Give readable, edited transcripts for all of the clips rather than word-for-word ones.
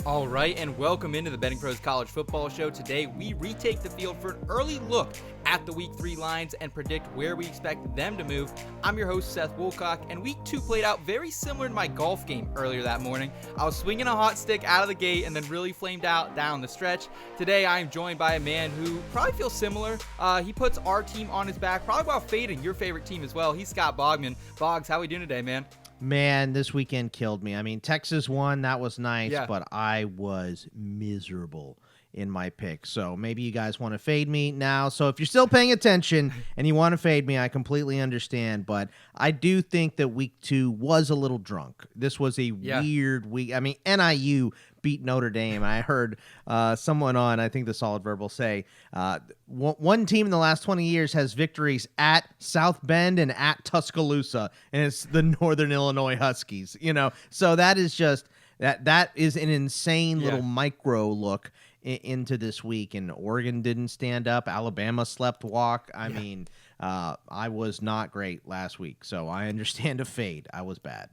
All right, and welcome into the Betting Pros College Football Show. Today, we retake the field for an early look at the Week 3 lines and predict where we expect them to move. I'm your host, Seth Woolcock, and Week 2 played out very similar to my golf game earlier that morning. I was swinging a hot stick out of the gate and then really flamed out down the stretch. Today, I am joined by a man who probably feels similar. He puts our team on his back, probably while fading your favorite team as well. He's Scott Bogman. Boggs, how we doing today, man? Man, this weekend killed me. I mean, Texas won. That was nice, but I was miserable in my pick. So maybe you guys want to fade me now. So if you're still paying attention and you want to fade me, I completely understand. But I do think that week 2 was a little drunk. This was a weird week. I mean, NIU beat Notre Dame. I heard someone on, I think the Solid Verbal say, one team in the last 20 years has victories at South Bend and at Tuscaloosa, and it's the Northern Illinois Huskies. You know, so that is just that is an insane little micro look into this week. And Oregon didn't stand up. Alabama slept walk. I mean, I was not great last week, so I understand a fade. I was bad.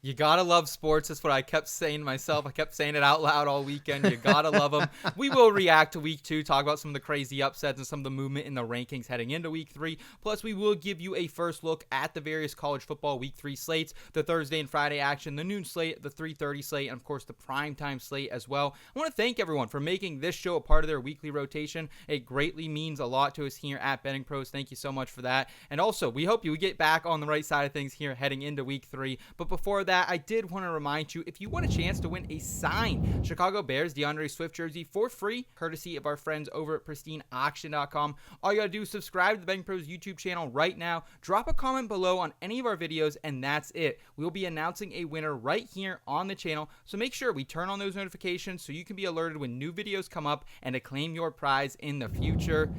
You gotta love sports. That's what I kept saying to myself. I kept saying it out loud all weekend. You gotta love them. We will react to week 2, talk about some of the crazy upsets and some of the movement in the rankings heading into week 3. Plus, we will give you a first look at the various college football week 3 slates, the Thursday and Friday action, the noon slate, the 3:30 slate, and of course the primetime slate as well. I want to thank everyone for making this show a part of their weekly rotation. It greatly means a lot to us here at Betting Pros. Thank you so much for that. And also, we hope you get back on the right side of things here heading into week 3. But before that, I did want to remind you, if you want a chance to win a signed Chicago Bears DeAndre Swift jersey for free, courtesy of our friends over at pristineauction.com, all you got to do is subscribe to the Betting Pros YouTube channel right now, drop a comment below on any of our videos, and that's it. We'll be announcing a winner right here on the channel, so make sure we turn on those notifications so you can be alerted when new videos come up and to claim your prize in the future.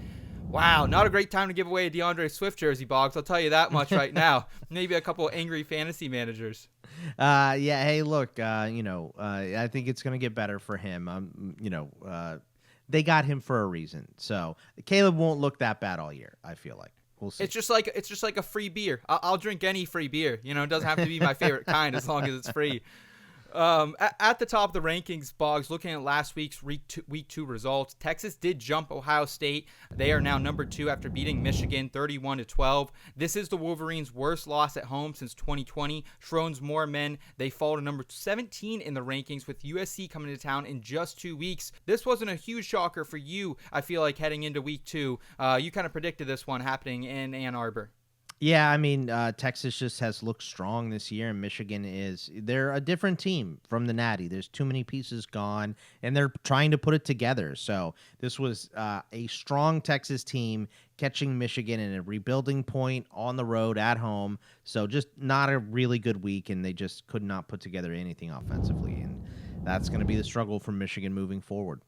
Wow, not a great time to give away a DeAndre Swift jersey, Boggs. I'll tell you that much right now. Maybe a couple of angry fantasy managers. Hey, look, I think it's going to get better for him. They got him for a reason. So Caleb won't look that bad all year, I feel like. We'll see. It's just like a free beer. I'll drink any free beer. You know, it doesn't have to be my favorite kind as long as it's free. At the top of the rankings, Boggs, looking at last week's week 2 results, Texas did jump Ohio State. They are now number 2 after beating Michigan 31-12. This is the Wolverines' worst loss at home since 2020. Schroen's more men, they fall to number 17 in the rankings with USC coming to town in just 2 weeks. This wasn't a huge shocker for you, I feel like, heading into week 2. You kind of predicted this one happening in Ann Arbor. Yeah, I mean, Texas just has looked strong this year, and Michigan they're a different team from the Natty. There's too many pieces gone, and they're trying to put it together. So this was a strong Texas team catching Michigan in a rebuilding point on the road at home. So just not a really good week, and they just could not put together anything offensively. And that's going to be the struggle for Michigan moving forward.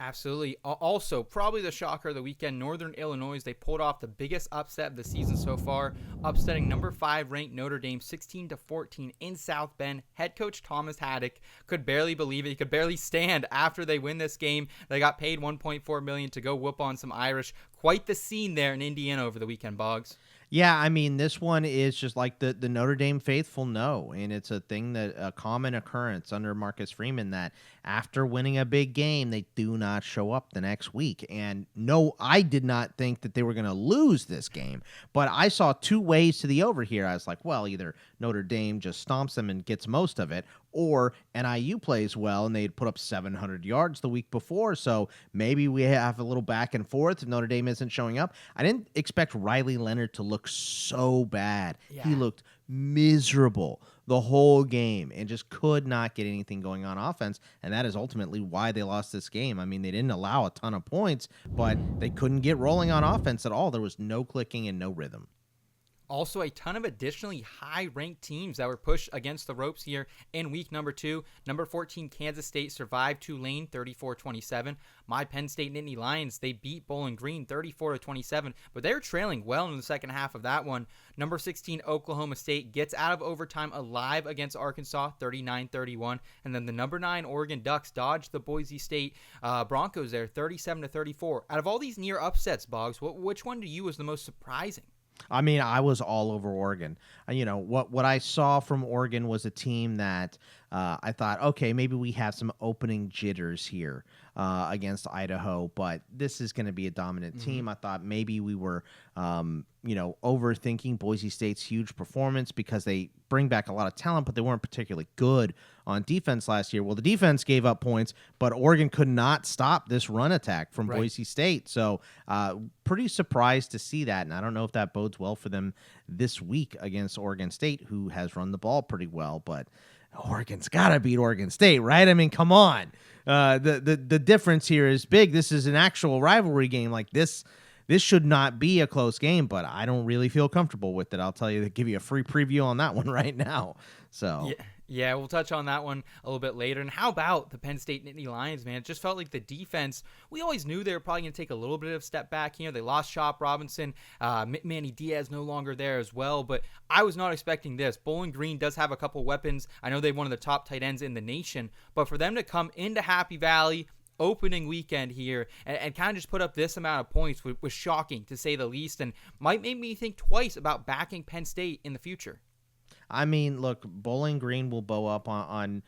Absolutely. Also, probably the shocker of the weekend, Northern Illinois, they pulled off the biggest upset of the season so far, upsetting number 5 ranked Notre Dame 16-14 in South Bend. Head coach Thomas Haddock could barely believe it. He could barely stand after they win this game. They got paid $1.4 million to go whoop on some Irish. Quite the scene there in Indiana over the weekend, Boggs. Yeah, I mean, this one is just like the Notre Dame faithful know, and it's a common occurrence under Marcus Freeman that after winning a big game, they do not show up the next week. And no, I did not think that they were going to lose this game, but I saw 2 ways to the over here. I was like, well, either Notre Dame just stomps them and gets most of it, or NIU plays well and they'd put up 700 yards the week before. So maybe we have a little back and forth if Notre Dame isn't showing up. I didn't expect Riley Leonard to look so bad. Yeah. He looked miserable the whole game and just could not get anything going on offense. And that is ultimately why they lost this game. I mean, they didn't allow a ton of points, but they couldn't get rolling on offense at all. There was no clicking and no rhythm. Also, a ton of additionally high-ranked teams that were pushed against the ropes here in week number 2. Number 14, Kansas State survived Tulane 34-27. My Penn State Nittany Lions, they beat Bowling Green 34-27, but they were trailing well in the second half of that one. Number 16, Oklahoma State gets out of overtime alive against Arkansas 39-31. And then the number 9, Oregon Ducks dodged the Boise State Broncos there 37-34. Out of all these near upsets, Boggs, which one to you was the most surprising? I mean, I was all over Oregon. What I saw from Oregon was a team that I thought, okay, maybe we have some opening jitters here against Idaho, but this is going to be a dominant team. I thought maybe we were, overthinking Boise State's huge performance because they bring back a lot of talent, but they weren't particularly good on defense last year. Well, the defense gave up points, but Oregon could not stop this run attack from Boise State. So pretty surprised to see that, and I don't know if that bodes well for them this week against Oregon State, who has run the ball pretty well, but Oregon's got to beat Oregon State, right? I mean, come on. The difference here is big. This is an actual rivalry game. Like this should not be a close game, but I don't really feel comfortable with it. I'll tell you, give you a free preview on that one right now. So yeah, we'll touch on that one a little bit later. And how about the Penn State Nittany Lions, man? It just felt like the defense, we always knew they were probably going to take a little bit of a step back here. They lost Chop Robinson. Manny Diaz no longer there as well, but I was not expecting this. Bowling Green does have a couple weapons. I know they're one of the top tight ends in the nation, but for them to come into Happy Valley opening weekend here and kind of just put up this amount of points was shocking, to say the least, and might make me think twice about backing Penn State in the future. I mean, look, Bowling Green will bow up on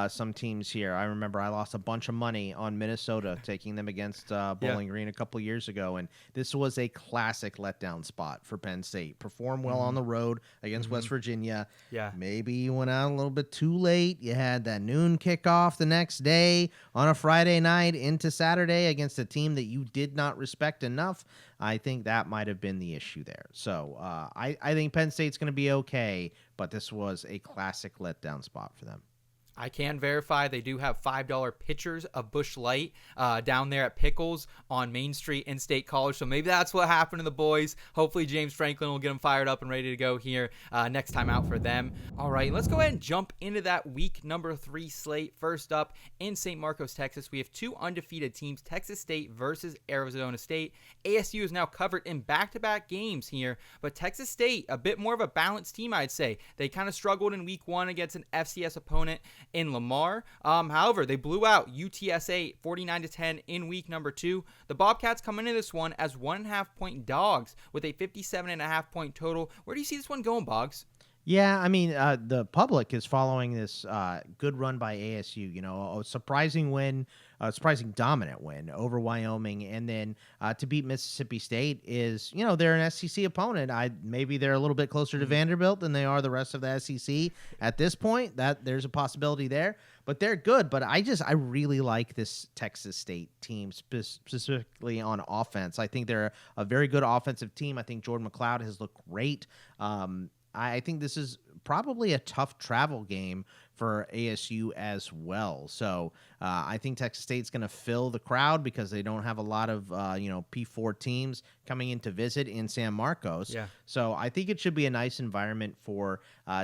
some teams here. I remember I lost a bunch of money on Minnesota taking them against Bowling Green a couple years ago, and this was a classic letdown spot for Penn State. Performed well on the road against West Virginia. Yeah, maybe you went out a little bit too late. You had that noon kickoff the next day on a Friday night into Saturday against a team that you did not respect enough. I think that might have been the issue there. So I think Penn State's going to be okay, but this was a classic letdown spot for them. I can verify they do have $5 pitchers of Busch Light down there at Pickles on Main Street in State College. So maybe that's what happened to the boys. Hopefully James Franklin will get them fired up and ready to go here next time out for them. All right, let's go ahead and jump into that week number 3 slate. First up, in St. Marcos, Texas, we have 2 undefeated teams, Texas State versus Arizona State. ASU is now covered in back-to-back games here, but Texas State, a bit more of a balanced team, I'd say. They kind of struggled in week 1 against an FCS opponent in Lamar. However, they blew out UTSA 49-10 in week number 2. The Bobcats come into this one as 1.5-point dogs with a 57.5-point total. Where do you see this one going, Boggs? Yeah, I mean, the public is following this good run by ASU. You know, a surprising win, a surprising dominant win over Wyoming, and then to beat Mississippi State is, you know, they're an SEC opponent. Maybe they're a little bit closer to Vanderbilt than they are the rest of the SEC at this point. That there's a possibility there, but they're good. But I really like this Texas State team specifically on offense. I think they're a very good offensive team. I think Jordan McLeod has looked great. I think this is probably a tough travel game for ASU as well. So I think Texas State's going to fill the crowd because they don't have a lot of P4 teams coming in to visit in San Marcos. Yeah. So I think it should be a nice environment for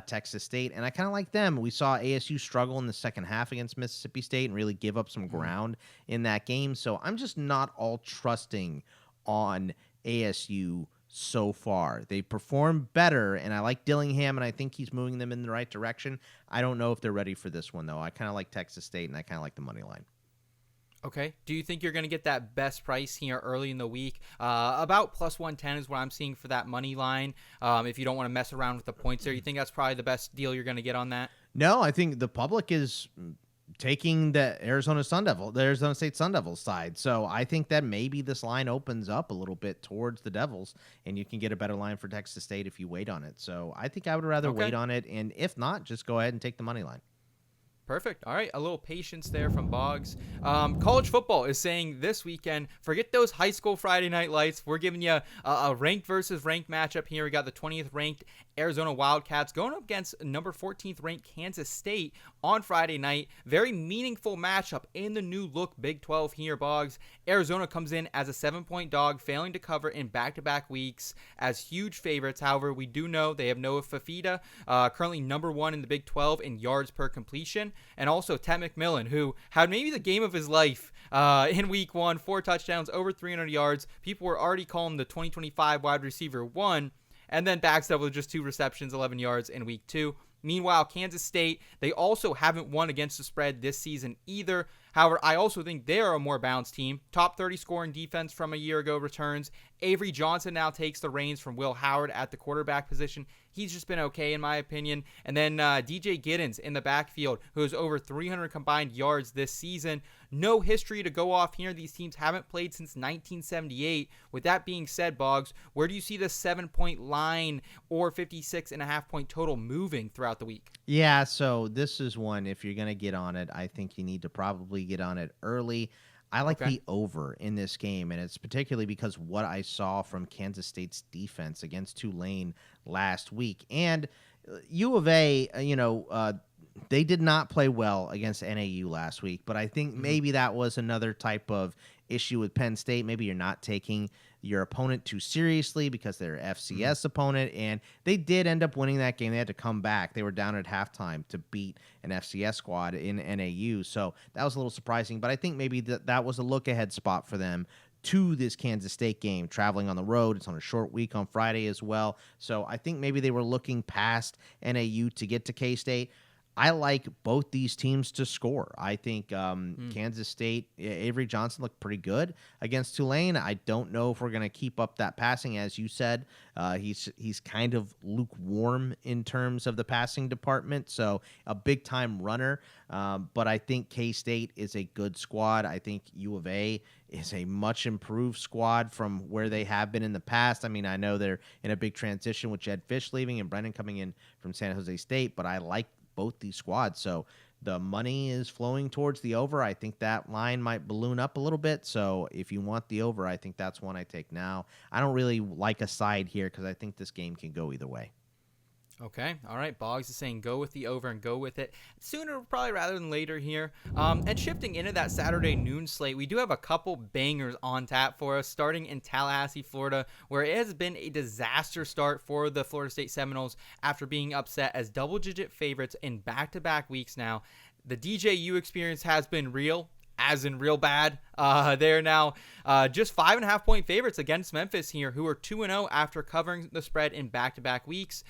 Texas State, and I kind of like them. We saw ASU struggle in the second half against Mississippi State and really give up some ground in that game. So I'm just not all trusting on ASU so far. They perform better, and I like Dillingham, and I think he's moving them in the right direction. I don't know if they're ready for this one, though. I kind of like Texas State, and I kind of like the money line. Okay. Do you think you're going to get that best price here early in the week? About plus 110 is what I'm seeing for that money line. If you don't want to mess around with the points there, you think that's probably the best deal you're going to get on that? No, I think the public is taking the Arizona State Sun Devils side. So I think that maybe this line opens up a little bit towards the Devils, and you can get a better line for Texas State if you wait on it. So I think I would rather wait on it, and if not, just go ahead and take the money line. Perfect. All right, a little patience there from Boggs. College football is saying this weekend, forget those high school Friday night lights. We're giving you a ranked versus ranked matchup here. We got the 20th ranked Arizona Wildcats going up against number 14th ranked Kansas State on Friday night. Very meaningful matchup in the new look Big 12 here, Boggs. Arizona comes in as a 7-point dog, failing to cover in back-to-back weeks as huge favorites. However, we do know they have Noah Fafita, currently number 1 in the Big 12 in yards per completion, and also Ted McMillan, who had maybe the game of his life in week 1, 4 touchdowns, over 300 yards. People were already calling him the 2025 wide receiver 1, and then backs up with just 2 receptions, 11 yards in week 2. Meanwhile, Kansas State, they also haven't won against the spread this season either. However, I also think they are a more balanced team. Top 30 scoring defense from a year ago returns. Avery Johnson now takes the reins from Will Howard at the quarterback position. He's just been okay in my opinion. And then DJ Giddens in the backfield, who has over 300 combined yards this season. No history to go off here. These teams haven't played since 1978. With that being said, Boggs, where do you see the 7-point line or 56.5-point total moving throughout the week? Yeah, so this is one, if you're going to get on it, I think you need to probably get on it early. I like the over in this game, and it's particularly because what I saw from Kansas State's defense against Tulane last week. And U of A, they did not play well against NAU last week, but I think maybe that was another type of issue with Penn State. Maybe you're not taking your opponent too seriously because they're an FCS opponent, and they did end up winning that game. They had to come back. They were down at halftime to beat an FCS squad in NAU, so that was a little surprising, but I think maybe that was a look-ahead spot for them to this Kansas State game, traveling on the road. It's on a short week on Friday as well, so I think maybe they were looking past NAU to get to K-State. I like both these teams to score. I think Kansas State, Avery Johnson looked pretty good against Tulane. I don't know if we're going to keep up that passing. As you said, he's kind of lukewarm in terms of the passing department, so a big-time runner. But I think K-State is a good squad. I think U of A is a much improved squad from where they have been in the past. I mean, I know they're in a big transition with Jed Fish leaving and Brennan coming in from San Jose State, but I like both these squads. So the money is flowing towards the over. I think that line might balloon up a little bit. So if you want the over, I think that's one I take now. I don't really like a side here because I think this game can go either way. Okay. All right. Boggs is saying go with the over and go with it sooner probably rather than later here. And shifting into that Saturday noon slate, we do have a couple bangers on tap for us, starting in Tallahassee, Florida, where it has been a disaster start for the Florida State Seminoles after being upset as double-digit favorites in back-to-back weeks now. The DJU experience has been real, as in real bad. They're now just 5.5-point favorites against Memphis here, who are 2-0 after covering the spread in back-to-back weeks.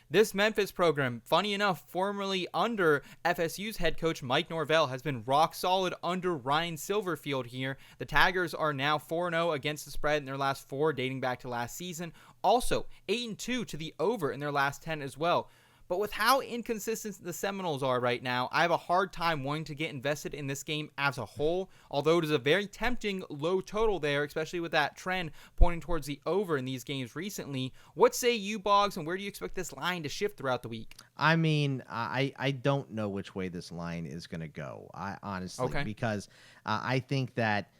This Memphis program, funny enough, formerly under FSU's head coach Mike Norvell, has been rock solid under Ryan Silverfield here. The Tigers are now 4-0 against the spread in their last 4, dating back to last season. Also, 8-2 to the over in their last 10 as well. But with how inconsistent the Seminoles are right now, I have a hard time wanting to get invested in this game as a whole, although it is a very tempting low total there, especially with that trend pointing towards the over in these games recently. What say you, Boggs, and where do you expect this line to shift throughout the week? I mean, I don't know which way this line is going to go, honestly, because I think that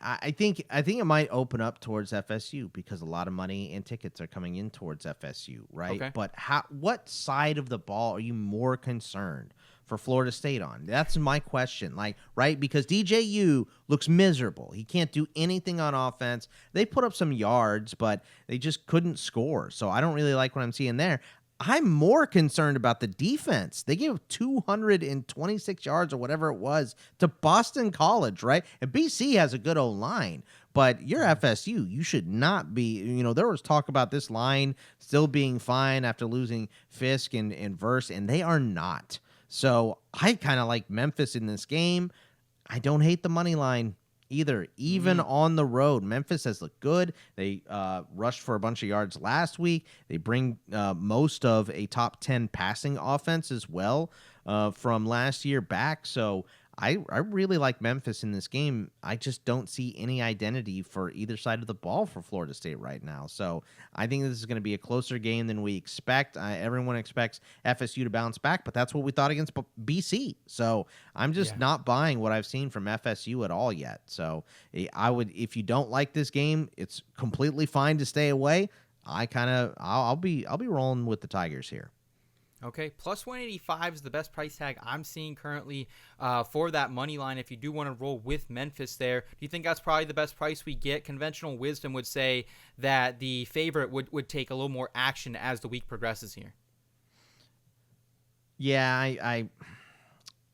I think it might open up towards FSU because a lot of money and tickets are coming in towards FSU, right? Okay. But what side of the ball are you more concerned for Florida State on? That's my question. Right? Because DJU looks miserable. He can't do anything on offense. They put up some yards, but they just couldn't score. So I don't really like what I'm seeing there. I'm more concerned about the defense. They gave 226 yards or whatever it was to Boston College, right? And BC has a good old line, but you're FSU. You should not be, there was talk about this line still being fine after losing Fisk and Verse, and they are not. So I kind of like Memphis in this game. I don't hate the money line either, even on the road. Memphis has looked good. They rushed for a bunch of yards last week. They bring most of a top 10 passing offense as well from last year back. So I really like Memphis in this game. I just don't see any identity for either side of the ball for Florida State right now. So I think this is going to be a closer game than we expect. Everyone expects FSU to bounce back, but that's what we thought against BC. So I'm just not buying what I've seen from FSU at all yet. So I would, if you don't like this game, it's completely fine to stay away. I'll be rolling with the Tigers here. Okay, plus 185 is the best price tag I'm seeing currently for that money line. If you do want to roll with Memphis there, do you think that's probably the best price we get? Conventional wisdom would say that the favorite would take a little more action as the week progresses here. Yeah,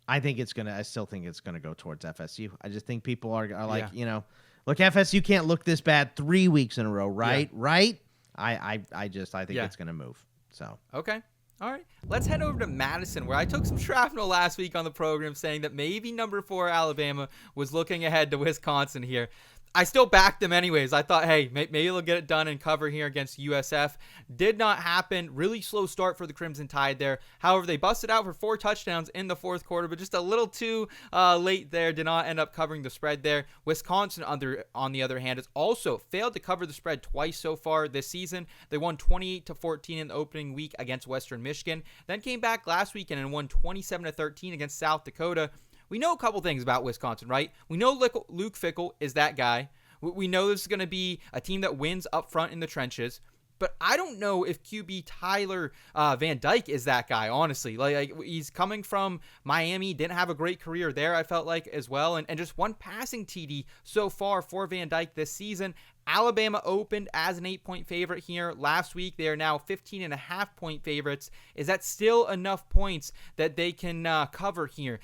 I think it's gonna. I still think it's gonna go towards FSU. I just think people are like, look, FSU can't look this bad 3 weeks in a row, right? Yeah. Right? I think it's gonna move. So okay. All right, let's head over to Madison, where I took some shrapnel last week on the program saying that maybe number 4 Alabama was looking ahead to Wisconsin here. I still backed them anyways. I thought, hey, maybe they'll get it done and cover here against USF. Did not happen. Really slow start for the Crimson Tide there. However, they busted out for 4 touchdowns in the fourth quarter, but just a little too late there. Did not end up covering the spread there. Wisconsin, on the other hand, has also failed to cover the spread twice so far this season. They won 28-14 in the opening week against Western Michigan. Then came back last weekend and won 27-13 against South Dakota. We know a couple things about Wisconsin, right? We know Luke Fickell is that guy. We know this is going to be a team that wins up front in the trenches. But I don't know if QB Tyler Van Dyke is that guy, honestly. Like he's coming from Miami, didn't have a great career there, I felt like, as well. And just one passing TD so far for Van Dyke this season. Alabama opened as an 8-point favorite here last week. They are now 15.5-point favorites. Is that still enough points that they can cover here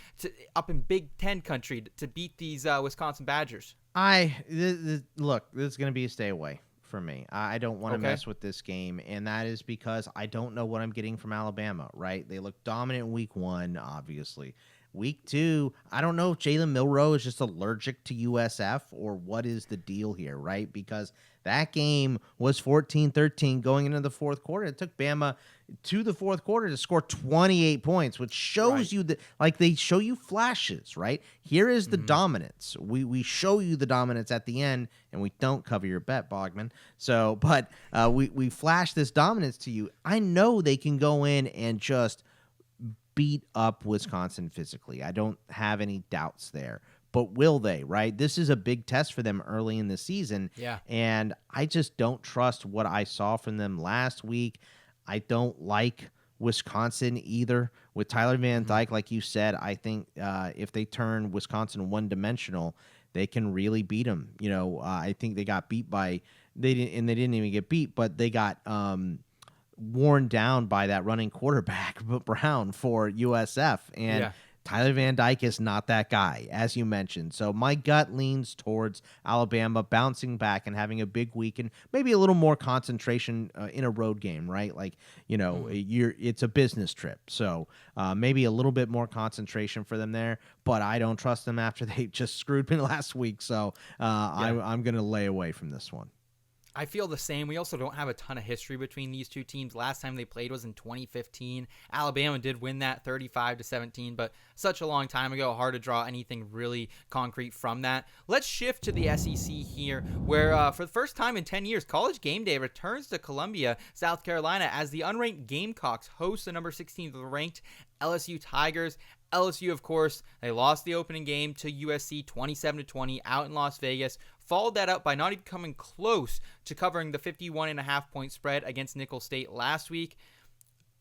up in Big Ten country to beat these Wisconsin Badgers? Look, this is going to be a stay away for me. I don't want to mess with this game, and that is because I don't know what I'm getting from Alabama, right? They look dominant in week 1, obviously. Week 2, I don't know if Jalen Milroe is just allergic to USF or what is the deal here, right? Because that game was 14-13 going into the fourth quarter. It took Bama to the fourth quarter to score 28 points, which shows you that, like, they show you flashes, right? Here is the dominance. We show you the dominance at the end, and we don't cover your bet, Bogman. So, but we flash this dominance to you. I know they can go in and just beat up Wisconsin physically. I don't have any doubts there. But will they, right? This is a big test for them early in the season. Yeah. And I just don't trust what I saw from them last week. I don't like Wisconsin either. With Tyler Van Dyke, like you said, I think if they turn Wisconsin one-dimensional, they can really beat them. You know, I think they got beat by – they didn't even get beat, but they got worn down by that running quarterback, Brown, for USF. And Tyler Van Dyke is not that guy, as you mentioned. So my gut leans towards Alabama bouncing back and having a big week and maybe a little more concentration in a road game, right? Like, you know, it's a business trip. So maybe a little bit more concentration for them there. But I don't trust them after they just screwed me last week. So I'm going to lay away from this one. I feel the same. We also don't have a ton of history between these two teams. Last time they played was in 2015. Alabama did win that 35-17, but such a long time ago, hard to draw anything really concrete from that. Let's shift to the SEC here, where for the first time in 10 years, College Game Day returns to Columbia, South Carolina, as the unranked Gamecocks host the number 16th ranked LSU Tigers. LSU, of course, they lost the opening game to USC 27-20 out in Las Vegas. Followed that up by not even coming close to covering the 51.5-point spread against Nicholls State last week.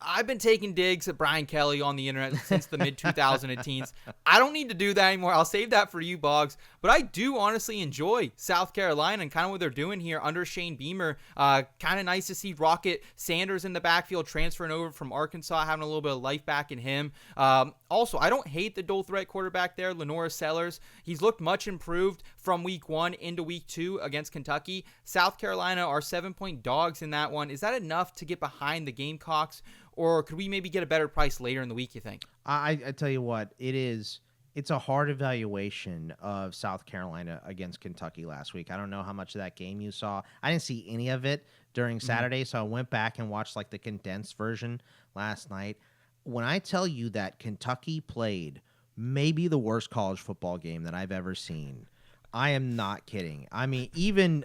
I've been taking digs at Brian Kelly on the internet since the mid-2010s. I don't need to do that anymore. I'll save that for you, Boggs. But I do honestly enjoy South Carolina and kind of what they're doing here under Shane Beamer. Kind of nice to see Rocket Sanders in the backfield transferring over from Arkansas, having a little bit of life back in him. Also, I don't hate the dual threat quarterback there, Lenora Sellers. He's looked much improved from week 1 into week 2 against Kentucky. South Carolina are 7-point dogs in that one. Is that enough to get behind the Gamecocks? Or could we maybe get a better price later in the week, you think? I tell you what, it's a hard evaluation of South Carolina against Kentucky last week. I don't know how much of that game you saw. I didn't see any of it during Saturday, so I went back and watched like the condensed version last night. When I tell you that Kentucky played maybe the worst college football game that I've ever seen, I am not kidding. I mean, even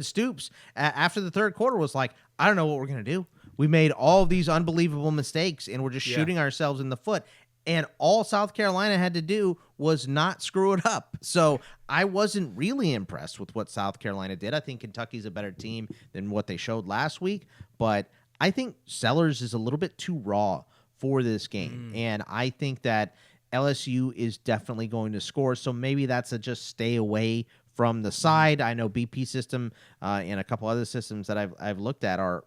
Stoops after the third quarter was like, I don't know what we're going to do. We made all of these unbelievable mistakes, and we're just shooting ourselves in the foot. And all South Carolina had to do was not screw it up. So I wasn't really impressed with what South Carolina did. I think Kentucky's a better team than what they showed last week. But I think Sellers is a little bit too raw for this game. And I think that LSU is definitely going to score. So maybe that's a just stay away from the side. I know BP system and a couple other systems that I've looked at are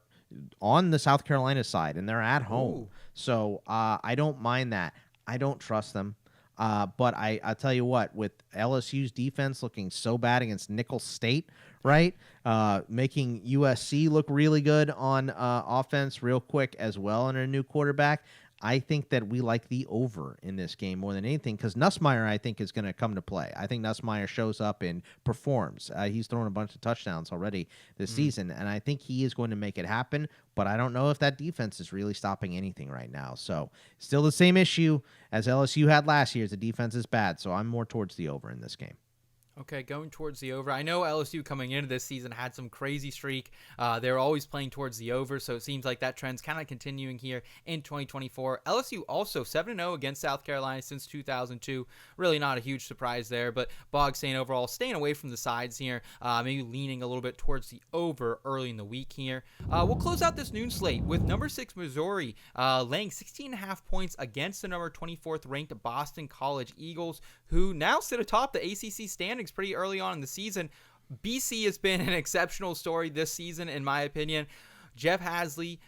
on the South Carolina side, and they're at home. So I don't mind that. I don't trust them. But I'll tell you what, with LSU's defense looking so bad against Nicholls State, right, making USC look really good on offense real quick as well, and a new quarterback, I think that we like the over in this game more than anything because Nussmeier, I think, is going to come to play. I think Nussmeier shows up and performs. He's thrown a bunch of touchdowns already this season, and I think he is going to make it happen, but I don't know if that defense is really stopping anything right now. So still the same issue as LSU had last year. The defense is bad, so I'm more towards the over in this game. Okay, going towards the over. I know LSU coming into this season had some crazy streak. They're always playing towards the over, so it seems like that trend's kind of continuing here in 2024. LSU also 7-0 against South Carolina since 2002. Really not a huge surprise there, but Bog saying overall staying away from the sides here, maybe leaning a little bit towards the over early in the week here. We'll close out this noon slate with number 6 Missouri laying 16.5 points against the number 24th ranked Boston College Eagles, who now sit atop the ACC standings pretty early on in the season. BC has been an exceptional story this season, in my opinion. Jeff Hafley,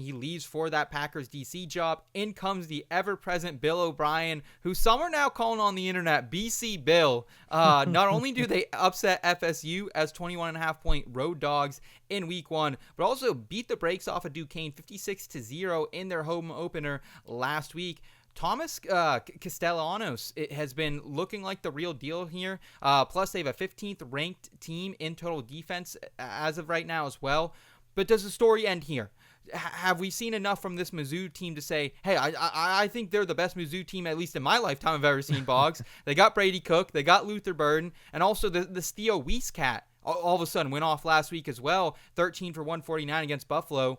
he leaves for that Packers DC job. In comes the ever-present Bill O'Brien, who some are now calling on the internet BC Bill. Not only do they upset FSU as 21.5-point road dogs in week 1, but also beat the brakes off of Duquesne 56-0 in their home opener last week. Thomas Castellanos, it has been looking like the real deal here. Plus, they have a 15th ranked team in total defense as of right now as well. But does the story end here? Have we seen enough from this Mizzou team to say, hey, I think they're the best Mizzou team, at least in my lifetime, I've ever seen, Boggs? They got Brady Cook, they got Luther Burden, and also the Theo Weiss cat all of a sudden went off last week as well, 13 for 149 against Buffalo.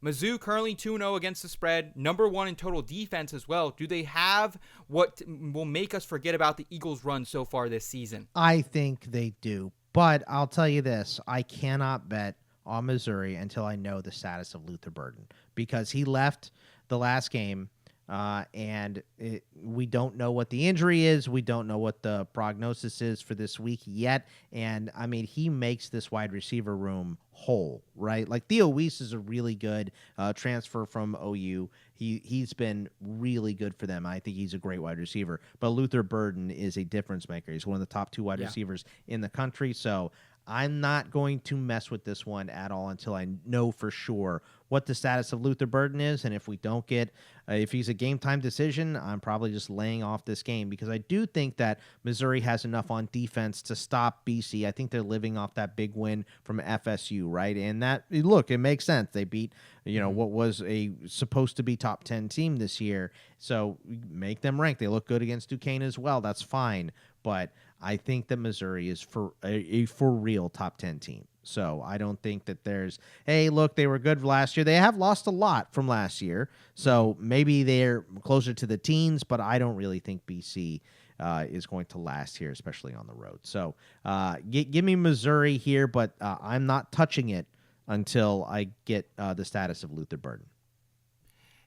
Mizzou currently 2-0 against the spread, number 1 in total defense as well. Do they have what will make us forget about the Eagles' run so far this season? I think they do, but I'll tell you this. I cannot bet on Missouri until I know the status of Luther Burden because he left the last game and we don't know what the injury is. We don't know what the prognosis is for this week yet. And, I mean, he makes this wide receiver room whole, right? Like Theo Weiss is a really good transfer from OU. He's been really good for them. I think he's a great wide receiver. But Luther Burden is a difference maker. He's one of the top 2 wide receivers in the country. So I'm not going to mess with this one at all until I know for sure what the status of Luther Burden is. And if we don't get, if he's a game time decision, I'm probably just laying off this game because I do think that Missouri has enough on defense to stop BC. I think they're living off that big win from FSU, right? And that, look, it makes sense. They beat, what was a supposed to be top 10 team this year. So make them rank. They look good against Duquesne as well. That's fine. But I think that Missouri is for a for real top 10 team. So I don't think that there's, hey, look, they were good last year. They have lost a lot from last year. So maybe they're closer to the teens, but I don't really think BC is going to last here, especially on the road. So give me Missouri here, but I'm not touching it until I get the status of Luther Burden.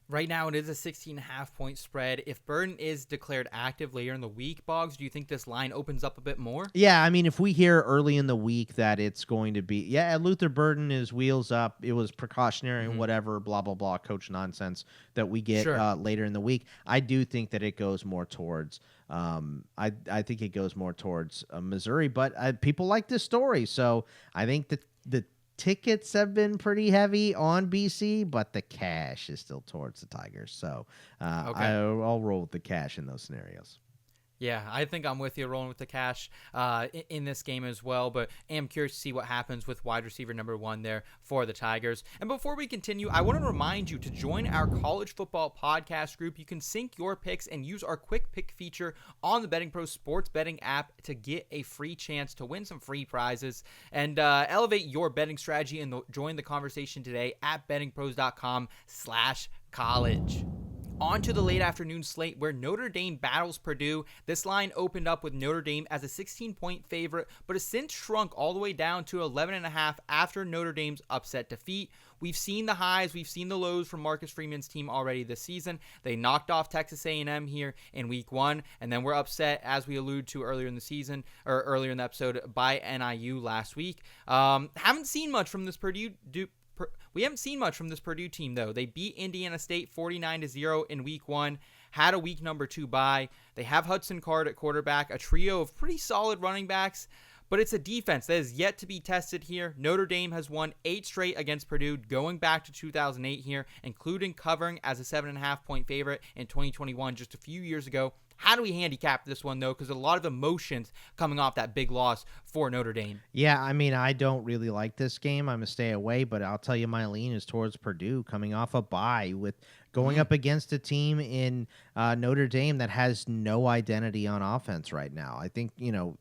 Right now, it is a 16.5-point spread. If Burden is declared active later in the week, Boggs, do you think this line opens up a bit more? Yeah, I mean, if we hear early in the week that it's going to be, Luther Burden is wheels up, it was precautionary and whatever, blah, blah, blah, coach nonsense that we get later in the week, I do think that it goes more towards, I think it goes more towards Missouri, but people like this story, so I think that the tickets have been pretty heavy on BC, but the cash is still towards the Tigers. So I'll roll with the cash in those scenarios. Yeah, I think I'm with you rolling with the cash in this game as well, but am curious to see what happens with wide receiver number 1 there for the Tigers. And before we continue, I want to remind you to join our college football podcast group. You can sync your picks and use our quick pick feature on the Betting Pro sports betting app to get a free chance to win some free prizes and elevate your betting strategy and join the conversation today at bettingpros.com/college. On to the late afternoon slate where Notre Dame battles Purdue. This line opened up with Notre Dame as a 16-point favorite, but has since shrunk all the way down to 11.5 after Notre Dame's upset defeat. We've seen the highs, we've seen the lows from Marcus Freeman's team already this season. They knocked off Texas A&M here in week 1, and then were upset, as we alluded to earlier in the season, or earlier in the episode, by NIU last week. Haven't seen much from this Purdue team, though. They beat Indiana State 49-0 in week 1, had a week number 2 bye. They have Hudson Card at quarterback, a trio of pretty solid running backs, But it's a defense that is yet to be tested here. Notre Dame has won 8 straight against Purdue, going back to 2008 here, including covering as a 7.5-point favorite in 2021, just a few years ago. How do we handicap this one, though? Because a lot of emotions coming off that big loss for Notre Dame. Yeah, I mean, I don't really like this game. I'm going to stay away, but I'll tell you my lean is towards Purdue coming off a bye with going up against a team in Notre Dame that has no identity on offense right now. I think,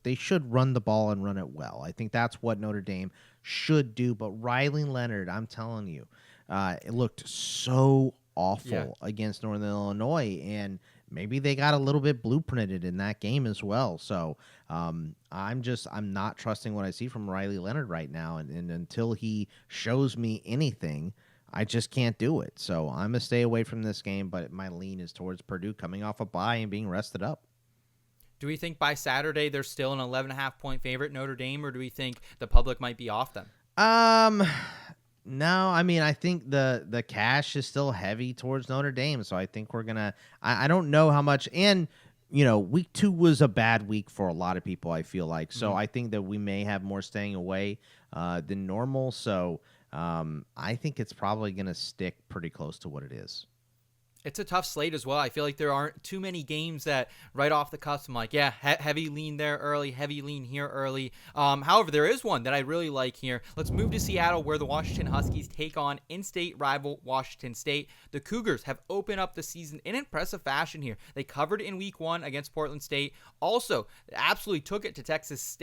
they should run the ball and run it well. I think that's what Notre Dame should do. But Riley Leonard, I'm telling you, it looked so awful against Northern Illinois, and maybe they got a little bit blueprinted in that game as well. So I'm not trusting what I see from Riley Leonard right now, and until he shows me anything, I just can't do it. So I'm gonna stay away from this game, but my lean is towards Purdue coming off a bye and being rested up. Do we think by Saturday they're still an 11.5-point favorite, Notre Dame, or do we think the public might be off them? No, I mean, I think the cash is still heavy towards Notre Dame, so I think we're gonna. I don't know how much, and week 2 was a bad week for a lot of people. I feel like, so I think that we may have more staying away than normal. So I think it's probably gonna stick pretty close to what it is. It's a tough slate as well. I feel like there aren't too many games that right off the cusp I'm like, yeah, heavy lean there early, heavy lean here early. However, there is one that I really like here. Let's move to Seattle, where the Washington Huskies take on in-state rival Washington State. The Cougars have opened up the season in impressive fashion here. They covered in week 1 against Portland State. Also, absolutely took it to Texas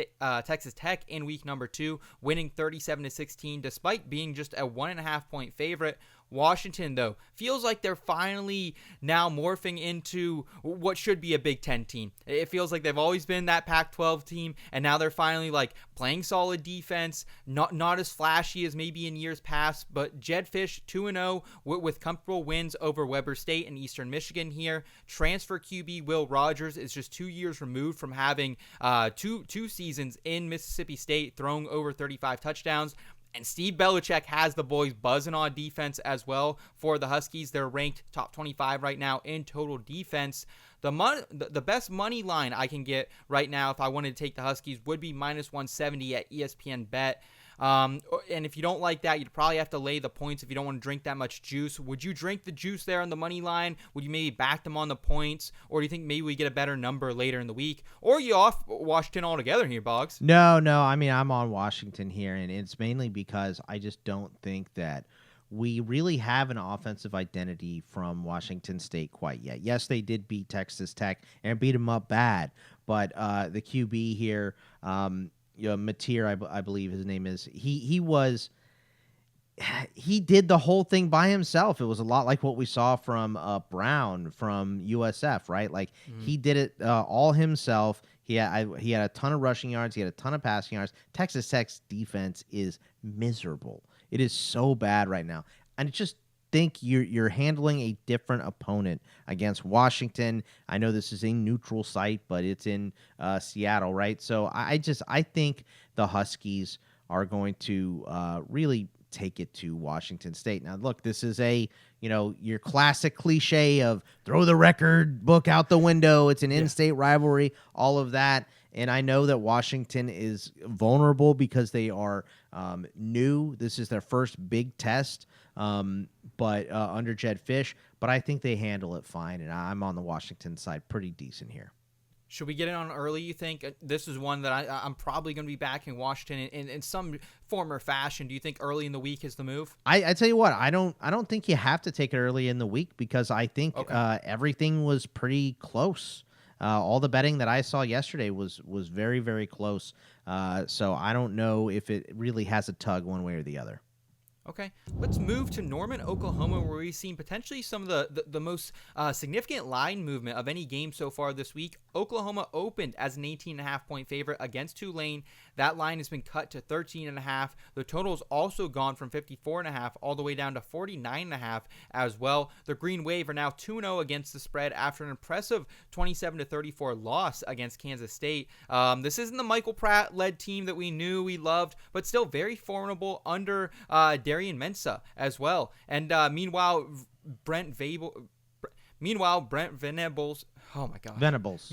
Tech in week number 2, winning 37-16, despite being just a 1.5-point favorite. Washington, though, feels like they're finally now morphing into what should be a Big Ten team. It feels like they've always been that Pac-12 team, and now they're finally playing solid defense, not as flashy as maybe in years past, but Jed Fish 2-0 with comfortable wins over Weber State and Eastern Michigan here. Transfer QB Will Rogers is just 2 years removed from having two seasons in Mississippi State, throwing over 35 touchdowns. And Steve Belichick has the boys buzzing on defense as well for the Huskies. They're ranked top 25 right now in total defense. The best money line I can get right now if I wanted to take the Huskies would be -170 at ESPN Bet. And if you don't like that, you'd probably have to lay the points if you don't want to drink that much juice. Would you drink the juice there on the money line? Would you maybe back them on the points? Or do you think maybe we get a better number later in the week? Or are you off Washington altogether here, Boggs? No. I mean, I'm on Washington here, and it's mainly because I just don't think that we really have an offensive identity from Washington State quite yet. Yes, they did beat Texas Tech and beat them up bad, but the QB here, Mateer, I believe his name is. He did the whole thing by himself. It was a lot like what we saw from Brown from USF, right? He did it all himself. He had a ton of rushing yards. He had a ton of passing yards. Texas Tech's defense is miserable. It is so bad right now, and it just think you're handling a different opponent against Washington. I know this is a neutral site, but it's in Seattle, right? So I think the Huskies are going to really take it to Washington State. Now, look, this is your classic cliche of throw the record book out the window. It's an in-state rivalry, all of that. And I know that Washington is vulnerable because they are new. This is their first big test, but under Jed Fish. But I think they handle it fine, and I'm on the Washington side pretty decent here. Should we get it on early, you think? This is one that I'm probably going to be backing Washington in some form or fashion. Do you think early in the week is the move? I tell you what, I don't think you have to take it early in the week because I think everything was pretty close. All the betting that I saw yesterday was very, very close. So I don't know if it really has a tug one way or the other. Okay, let's move to Norman, Oklahoma, where we've seen potentially some of the most significant line movement of any game so far this week. Oklahoma opened as an 18.5-point favorite against Tulane. That line has been cut to 13.5. The total's also gone from 54.5 all the way down to 49.5 as well. The Green Wave are now 2-0 against the spread after an impressive 27-34 loss against Kansas State. This isn't the Michael Pratt-led team that we knew we loved, but still very formidable under Darian Mensah as well. And meanwhile, Brent Venables. Oh my God. Venables.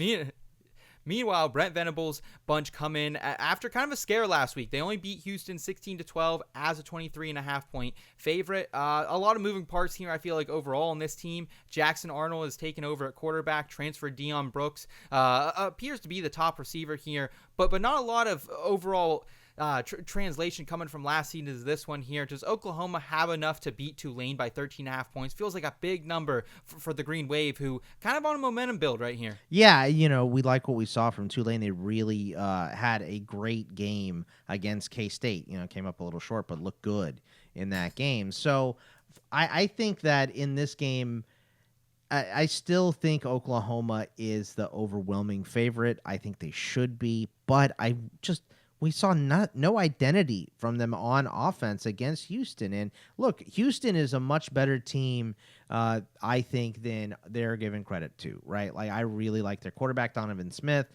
Meanwhile, Brent Venables' bunch come in after kind of a scare last week. They only beat Houston 16-12 as a 23.5-point favorite. A lot of moving parts here, I feel like, overall on this team. Jackson Arnold has taken over at quarterback. Transfer Deion Brooks appears to be the top receiver here, but not a lot of overall translation coming from last season is this one here. Does Oklahoma have enough to beat Tulane by 13.5 points? Feels like a big number for the Green Wave, who kind of on a momentum build right here. Yeah, we like what we saw from Tulane. They really had a great game against K-State. Came up a little short, but looked good in that game. So I think that in this game, I still think Oklahoma is the overwhelming favorite. I think they should be, but we saw no identity from them on offense against Houston. And look, Houston is a much better team, I think, than they're given credit to, right? Like, I really like their quarterback, Donovan Smith.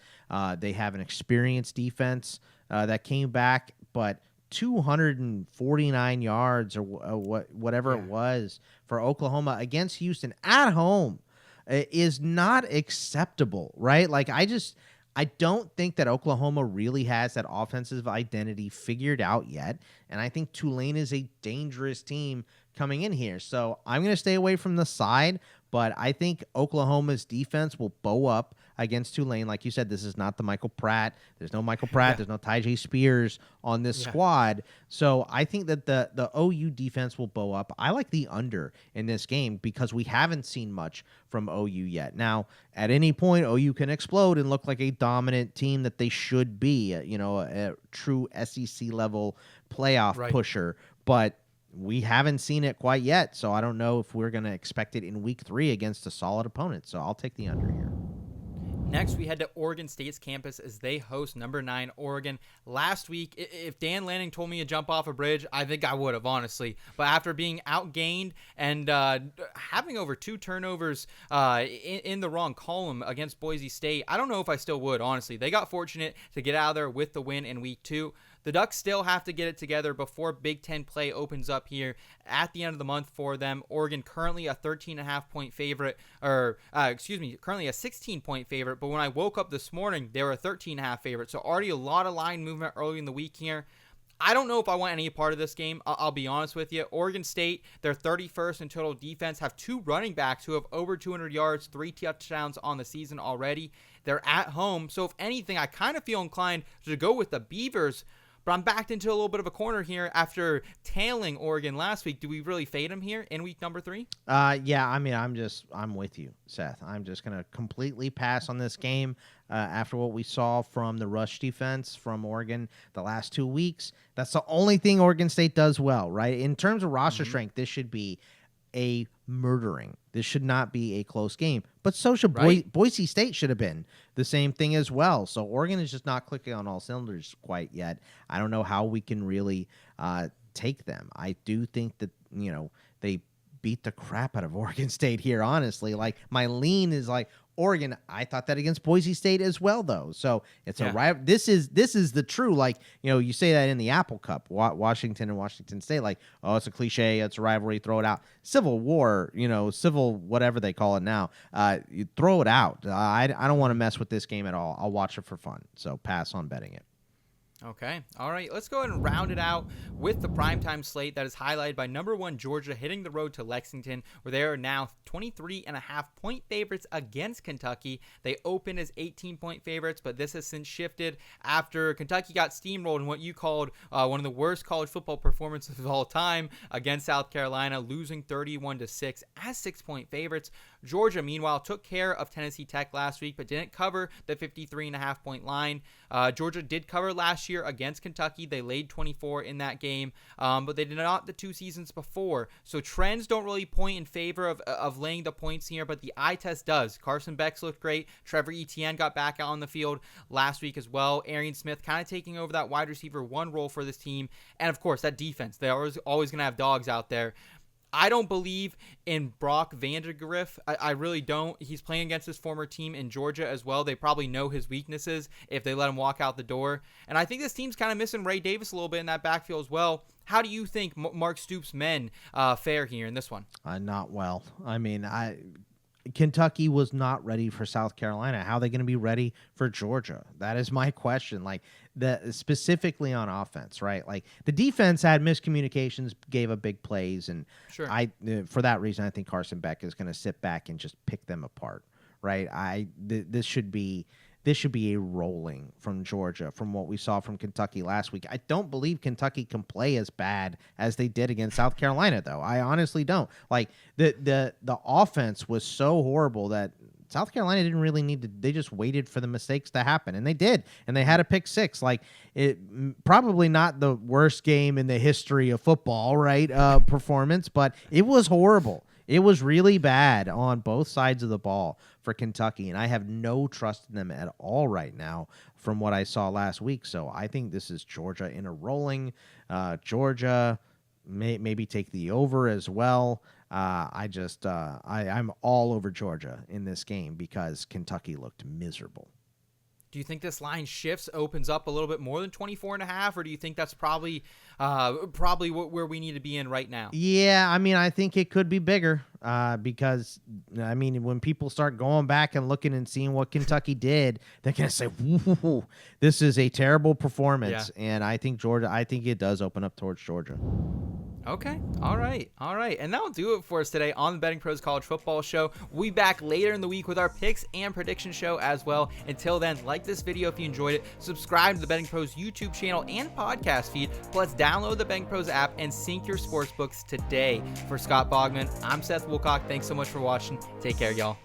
They have an experienced defense that came back, but 249 yards or whatever it was for Oklahoma against Houston at home is not acceptable, right? Like, I don't think that Oklahoma really has that offensive identity figured out yet, and I think Tulane is a dangerous team coming in here. So I'm going to stay away from the side, but I think Oklahoma's defense will bow up against Tulane. Like you said, this is not the Michael Pratt. There's no Michael Pratt. There's no Tyjae Spears on this squad. So I think that the OU defense will bow up. I like the under in this game because we haven't seen much from OU yet. Now, at any point, OU can explode and look like a dominant team that they should be, a true SEC level playoff pusher. But we haven't seen it quite yet, so I don't know if we're going to expect it in week 3 against a solid opponent. So I'll take the under here. Next, we head to Oregon State's campus as they host number 9 Oregon. Last week, if Dan Lanning told me to jump off a bridge, I think I would have, honestly. But after being outgained and having over 2 turnovers in the wrong column against Boise State, I don't know if I still would, honestly. They got fortunate to get out of there with the win in week 2. The Ducks still have to get it together before Big Ten play opens up here at the end of the month for them. Oregon currently a 13.5-point favorite, currently a 16-point favorite. But when I woke up this morning, they were a 13.5 favorite. So already a lot of line movement early in the week here. I don't know if I want any part of this game. I'll be honest with you. Oregon State, they're 31st in total defense, have 2 running backs who have over 200 yards, 3 touchdowns on the season already. They're at home. So if anything, I kind of feel inclined to go with the Beavers. But I'm backed into a little bit of a corner here after tailing Oregon last week. Do we really fade them here in week number 3? Yeah, I mean, I'm with you, Seth. I'm just going to completely pass on this game after what we saw from the rush defense from Oregon the last 2 weeks. That's the only thing Oregon State does well, right? In terms of roster strength, this should be a murdering. This should not be a close game. But so should Boise State should have been the same thing as well. So Oregon is just not clicking on all cylinders quite yet. I don't know how we can really take them. I do think that, they beat the crap out of Oregon State here, honestly. Like, my lean is like Oregon. I thought that against Boise State as well, though. So it's a rival. This is the true, like, you say that in the Apple Cup, Washington and Washington State, like, oh, it's a cliche, it's a rivalry, throw it out. Civil War, civil whatever they call it now, you throw it out. I don't want to mess with this game at all. I'll watch it for fun. So pass on betting it. Okay. All right. Let's go ahead and round it out with the primetime slate that is highlighted by number 1 Georgia hitting the road to Lexington, where they are now 23.5-point favorites against Kentucky. They open as 18-point favorites, but this has since shifted after Kentucky got steamrolled in what you called one of the worst college football performances of all time against South Carolina, losing 31-6 as 6-point favorites. Georgia, meanwhile, took care of Tennessee Tech last week, but didn't cover the 53.5-point line. Georgia did cover last year against Kentucky. They laid 24 in that game, but they did not the 2 seasons before. So trends don't really point in favor of laying the points here, but the eye test does. Carson Beck's looked great. Trevor Etienne got back out on the field last week as well. Arian Smith kind of taking over that wide receiver 1 role for this team. And, of course, that defense. They're always going to have dogs out there. I don't believe in Brock Vandagriff. I really don't. He's playing against his former team in Georgia as well. They probably know his weaknesses if they let him walk out the door. And I think this team's kind of missing Ray Davis a little bit in that backfield as well. How do you think Mark Stoops' men fare here in this one? Not well. I mean, Kentucky was not ready for South Carolina. How are they going to be ready for Georgia? That is my question. Like, specifically on offense, right? Like, the defense had miscommunications, gave up big plays, and sure. For that reason, I think Carson Beck is going to sit back and just pick them apart, right? This should be a rolling from Georgia from what we saw from Kentucky last week. I don't believe Kentucky can play as bad as they did against South Carolina, though. I honestly don't. Like, the offense was so horrible that South Carolina didn't really need to. They just waited for the mistakes to happen, and they did. And they had a pick six. Like, it probably not the worst game in the history of football, right? Performance, but it was horrible. It was really bad on both sides of the ball for Kentucky, and I have no trust in them at all right now from what I saw last week. So I think this is Georgia in a Georgia maybe take the over as well. I'm all over Georgia in this game because Kentucky looked miserable. Do you think this line shifts, opens up a little bit more than 24.5, or do you think that's probably where we need to be in right now? Yeah, I mean, I think it could be bigger because, I mean, when people start going back and looking and seeing what Kentucky did, they're going to say, "Whoa, this is a terrible performance." Yeah. And I think it does open up towards Georgia. Okay. All right. And that'll do it for us today on the Betting Pros College Football Show. We'll be back later in the week with our picks and prediction show as well. Until then, like this video if you enjoyed it, subscribe to the Betting Pros YouTube channel and podcast feed, plus download the Betting Pros app and sync your sportsbooks today. For Scott Bogman, I'm Seth Woolcock. Thanks so much for watching. Take care, y'all.